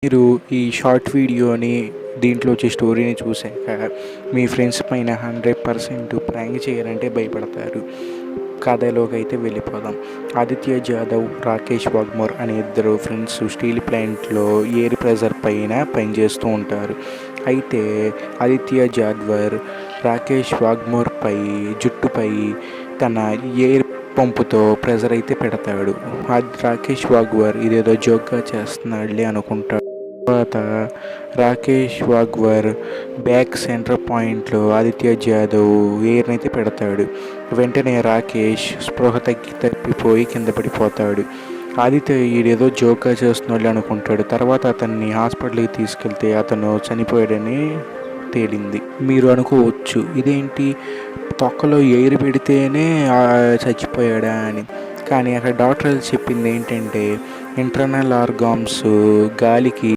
మీరు ఈ షార్ట్ వీడియోని దీంట్లో వచ్చే స్టోరీని చూశాక మీ ఫ్రెండ్స్ పైన 100% ప్రాంక్ చేయాలంటే భయపడతారు. కథలోకి అయితే వెళ్ళిపోదాం. ఆదిత్య జాదవ్, రాకేష్ వాగ్మోర్ అనే ఇద్దరు ఫ్రెండ్స్ స్టీల్ ప్లాంట్లో ఎయిర్ ప్రెజర్ పైన పనిచేస్తూ ఉంటారు. అయితే ఆదిత్య జాదవ్ రాకేష్ వాగ్మోర్పై జుట్టుపై తన ఎయిర్ పంపుతో ప్రెజర్ అయితే పెడతాడు. రాకేష్ వాగ్మోర్ ఇదేదో జోక్గా చేస్తున్నాడులే అనుకుంటాడు. తర్వాత రాకేష్ వాగ్మోర్ బ్యాక్ సెంటర్ పాయింట్లో ఆదిత్య జాదవ్ ఎయిర్ని అయితే పెడతాడు. వెంటనే రాకేష్ స్పృహ తప్పిపోయి కింద పడిపోతాడు. ఆదిత్య ఈడేదో జోక్గా చేస్తున్నాడు అనుకుంటాడు. తర్వాత అతన్ని హాస్పిటల్కి తీసుకెళ్తే అతను చనిపోయాడని తేలింది. మీరు అనుకోవచ్చు, ఇదేంటి తొక్కలో ఎయిర్ పెడితేనే చచ్చిపోయాడా అని. కానీ అక్కడ డాక్టర్ చెప్పింది ఏంటంటే ఇంటర్నల్ ఆర్గాన్స్ గాలికి